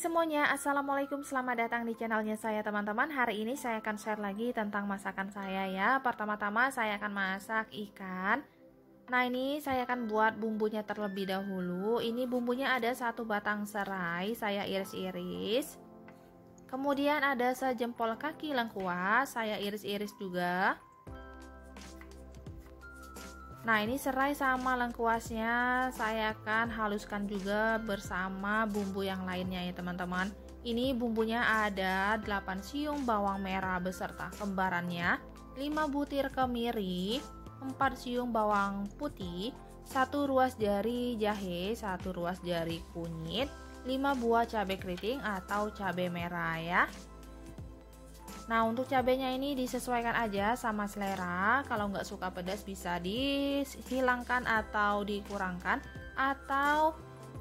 semuanya, assalamualaikum, selamat datang di channelnya saya teman-teman. Hari ini saya akan share lagi tentang masakan saya ya. Pertama-tama saya akan masak ikan. Nah, ini saya akan buat bumbunya terlebih dahulu. Ini bumbunya ada 1 batang serai, saya iris-iris. Kemudian ada sejempol kaki lengkuas, saya iris-iris juga. Nah, ini serai sama lengkuasnya saya akan haluskan juga bersama bumbu yang lainnya ya teman-teman. Ini bumbunya ada 8 siung bawang merah beserta kembarannya, 5 butir kemiri, 4 siung bawang putih, 1 ruas jari jahe, 1 ruas jari kunyit, 5 buah cabai keriting atau cabai merah ya. Nah, untuk cabenya ini disesuaikan aja sama selera. Kalau nggak suka pedas bisa dihilangkan atau dikurangkan, atau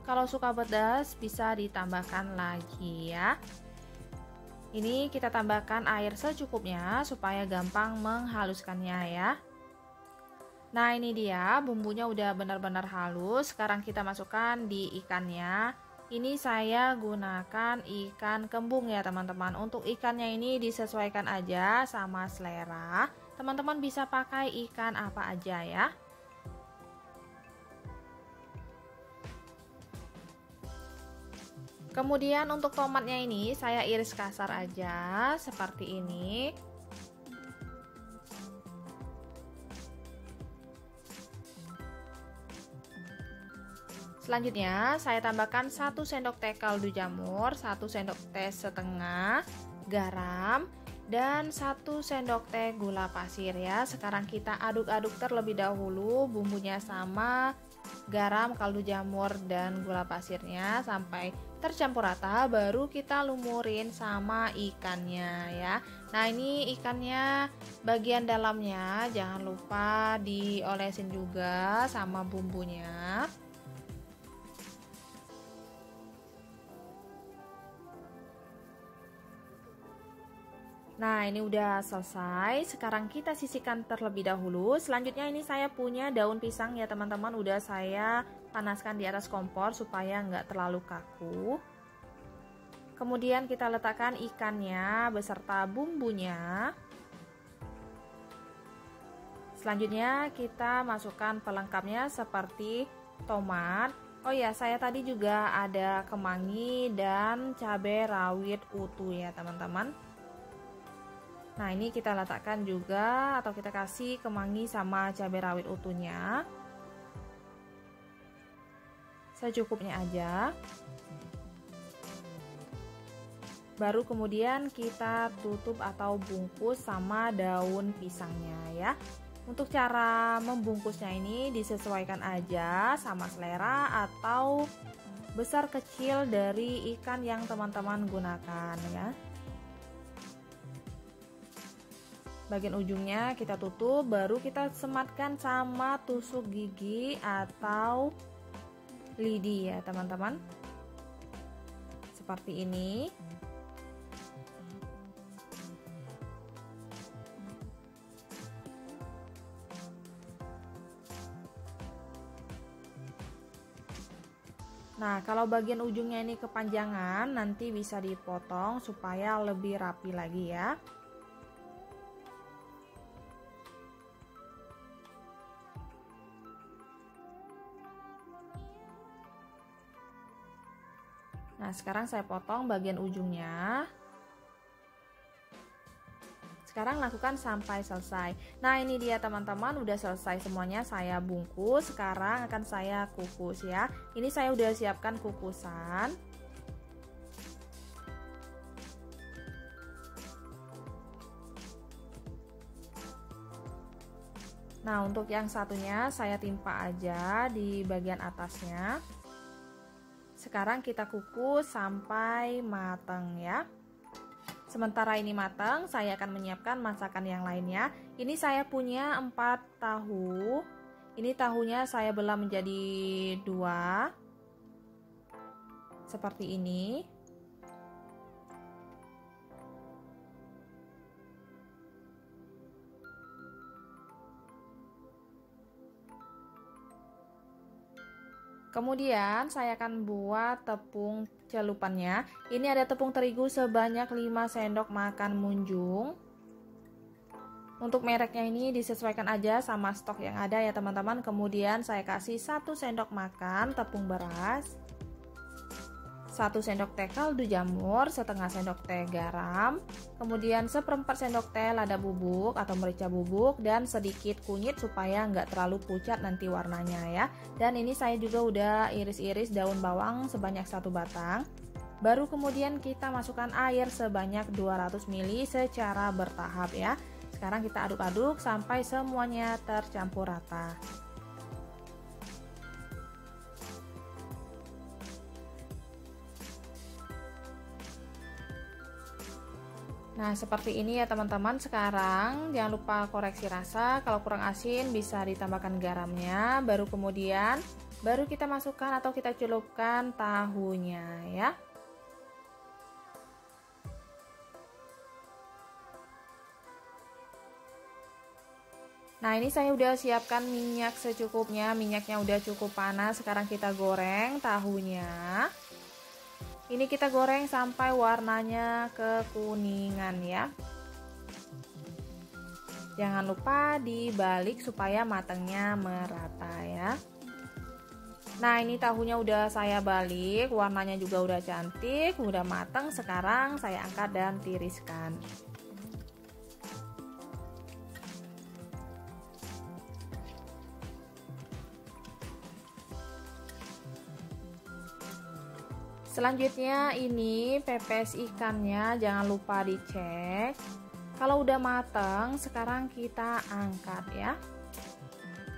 kalau suka pedas bisa ditambahkan lagi ya. Ini kita tambahkan air secukupnya supaya gampang menghaluskannya ya. Nah, ini dia bumbunya udah benar-benar halus. Sekarang kita masukkan di ikannya. Ini saya gunakan ikan kembung ya teman-teman. Untuk ikannya ini disesuaikan aja sama selera. Teman-teman bisa pakai ikan apa aja ya. Kemudian untuk tomatnya ini saya iris kasar aja seperti ini. Selanjutnya saya tambahkan 1 sendok teh kaldu jamur, 1 sendok teh setengah garam, dan 1 sendok teh gula pasir ya. Sekarang kita aduk-aduk terlebih dahulu bumbunya sama garam, kaldu jamur, dan gula pasirnya sampai tercampur rata, baru kita lumurin sama ikannya ya. Nah, ini ikannya bagian dalamnya jangan lupa diolesin juga sama bumbunya. Nah, ini udah selesai. Sekarang kita sisihkan terlebih dahulu. Selanjutnya ini saya punya daun pisang ya teman-teman. Udah saya panaskan di atas kompor supaya nggak terlalu kaku. Kemudian kita letakkan ikannya beserta bumbunya. Selanjutnya kita masukkan pelengkapnya seperti tomat. Oh ya, saya tadi juga ada kemangi dan cabai rawit utuh ya teman-teman. Nah, ini kita letakkan juga atau kita kasih kemangi sama cabai rawit utuhnya. Secukupnya aja. Baru kemudian kita tutup atau bungkus sama daun pisangnya ya. Untuk cara membungkusnya ini disesuaikan aja sama selera atau besar kecil dari ikan yang teman-teman gunakan ya. Bagian ujungnya kita tutup, baru kita sematkan sama tusuk gigi atau lidi ya teman-teman. Seperti ini. Nah, kalau bagian ujungnya ini kepanjangan, nanti bisa dipotong supaya lebih rapi lagi ya. Nah, sekarang saya potong bagian ujungnya. Sekarang lakukan sampai selesai. Nah, ini dia teman-teman, udah selesai semuanya saya bungkus. Sekarang akan saya kukus ya. Ini saya udah siapkan kukusan. Nah, untuk yang satunya saya timpa aja di bagian atasnya. Sekarang kita kukus sampai matang ya. Sementara ini matang, saya akan menyiapkan masakan yang lainnya. Ini saya punya 4 tahu. Ini tahunya saya belah menjadi 2. Seperti ini. Kemudian saya akan buat tepung celupannya. Ini ada tepung terigu sebanyak 5 sendok makan munjung. Untuk mereknya ini disesuaikan aja sama stok yang ada ya teman-teman. Kemudian saya kasih 1 sendok makan tepung beras, 1 sendok teh kaldu jamur, setengah sendok teh garam, kemudian 1/4 sendok teh lada bubuk atau merica bubuk, dan sedikit kunyit supaya nggak terlalu pucat nanti warnanya ya. Dan ini saya juga udah iris-iris daun bawang sebanyak 1 batang. Baru kemudian kita masukkan air sebanyak 200 ml secara bertahap ya. Sekarang kita aduk-aduk sampai semuanya tercampur rata. Nah, seperti ini ya teman-teman. Sekarang jangan lupa koreksi rasa. Kalau kurang asin bisa ditambahkan garamnya. Baru kita masukkan atau kita celupkan tahunya ya. Nah, ini saya udah siapkan minyak secukupnya. Minyaknya udah cukup panas. Sekarang kita goreng tahunya. Ini kita goreng sampai warnanya kekuningan ya. Jangan lupa dibalik supaya matangnya merata ya. Nah, ini tahunya udah saya balik, warnanya juga udah cantik, udah matang. Sekarang saya angkat dan tiriskan. Selanjutnya ini pepes ikannya jangan lupa dicek. Kalau udah matang, sekarang kita angkat ya.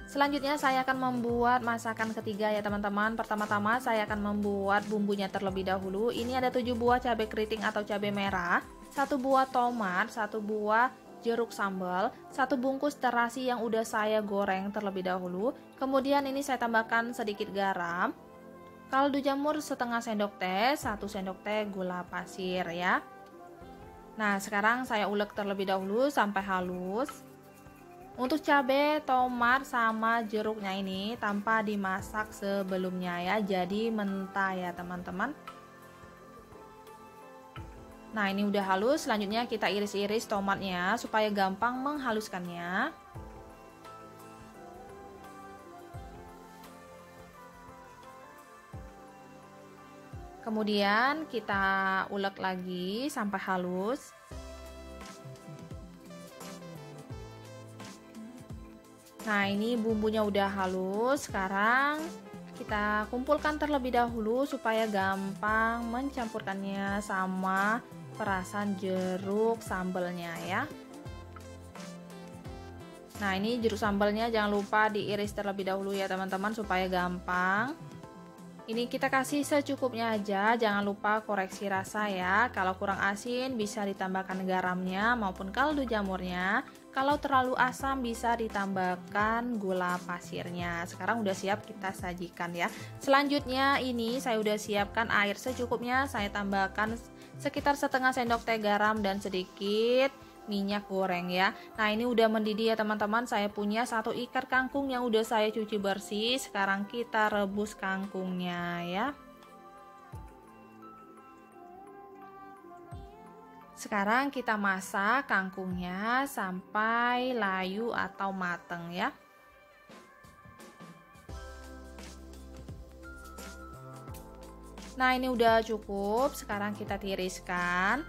Selanjutnya saya akan membuat masakan ketiga ya teman-teman. Pertama-tama saya akan membuat bumbunya terlebih dahulu. Ini ada 7 buah cabai keriting atau cabai merah, 1 buah tomat, 1 buah jeruk sambal, 1 bungkus terasi yang udah saya goreng terlebih dahulu. Kemudian ini saya tambahkan sedikit garam, kaldu jamur setengah sendok teh, 1 sendok teh gula pasir ya. Nah, sekarang saya ulek terlebih dahulu sampai halus. Untuk cabai, tomat, sama jeruknya ini tanpa dimasak sebelumnya ya, jadi mentah ya teman-teman. Nah, ini udah halus. Selanjutnya kita iris-iris tomatnya supaya gampang menghaluskannya. Kemudian kita ulek lagi sampai halus. Nah, ini bumbunya udah halus. Sekarang kita kumpulkan terlebih dahulu supaya gampang mencampurkannya sama perasan jeruk sambalnya ya. Nah, ini jeruk sambalnya jangan lupa diiris terlebih dahulu ya teman-teman supaya gampang. Ini kita kasih secukupnya aja, jangan lupa koreksi rasa ya. Kalau kurang asin bisa ditambahkan garamnya maupun kaldu jamurnya. Kalau terlalu asam bisa ditambahkan gula pasirnya. Sekarang udah siap kita sajikan ya. Selanjutnya ini saya udah siapkan air secukupnya. Saya tambahkan sekitar setengah sendok teh garam dan sedikit minyak goreng ya. Nah, ini udah mendidih ya teman-teman. Saya punya 1 ikat kangkung yang udah saya cuci bersih. Sekarang kita rebus kangkungnya ya. Sekarang kita masak kangkungnya sampai layu atau mateng ya. Nah, ini udah cukup. Sekarang kita tiriskan.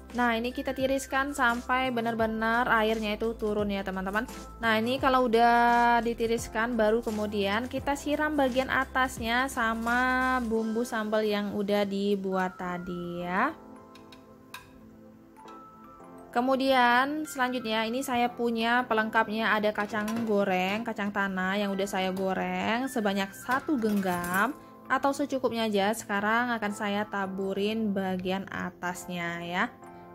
Nah, ini kita tiriskan sampai benar-benar airnya itu turun ya teman-teman. Nah, ini kalau udah ditiriskan baru kemudian kita siram bagian atasnya sama bumbu sambal yang udah dibuat tadi ya. Kemudian selanjutnya ini saya punya pelengkapnya, ada kacang goreng, kacang tanah yang udah saya goreng sebanyak 1 genggam atau secukupnya aja. Sekarang akan saya taburin bagian atasnya ya.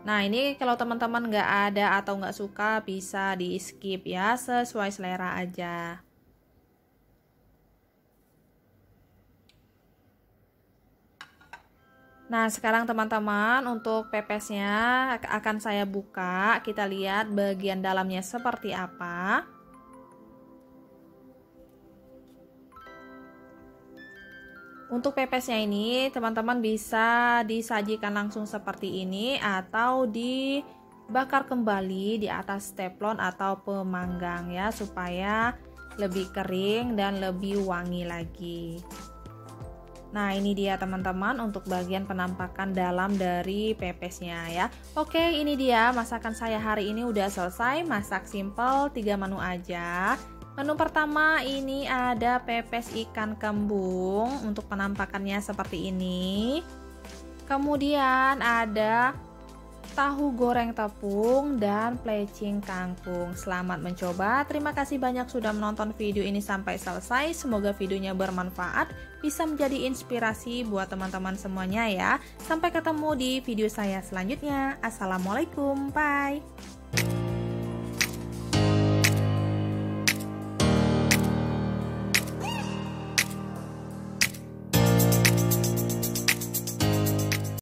Nah, ini kalau teman-teman nggak ada atau nggak suka bisa di skip ya, sesuai selera aja. Nah, sekarang teman-teman untuk pepesnya akan saya buka. Kita lihat bagian dalamnya seperti apa. Untuk pepesnya ini teman-teman bisa disajikan langsung seperti ini atau dibakar kembali di atas teflon atau pemanggang ya, supaya lebih kering dan lebih wangi lagi. Nah, ini dia teman-teman untuk bagian penampakan dalam dari pepesnya ya. Oke, ini dia masakan saya hari ini udah selesai. Masak simple 3 menu aja. Menu pertama ini ada pepes ikan kembung, untuk penampakannya seperti ini. Kemudian ada tahu goreng tepung dan plecing kangkung. Selamat mencoba. Terima kasih banyak sudah menonton video ini sampai selesai. Semoga videonya bermanfaat, bisa menjadi inspirasi buat teman-teman semuanya ya. Sampai ketemu di video saya selanjutnya. Assalamualaikum, bye.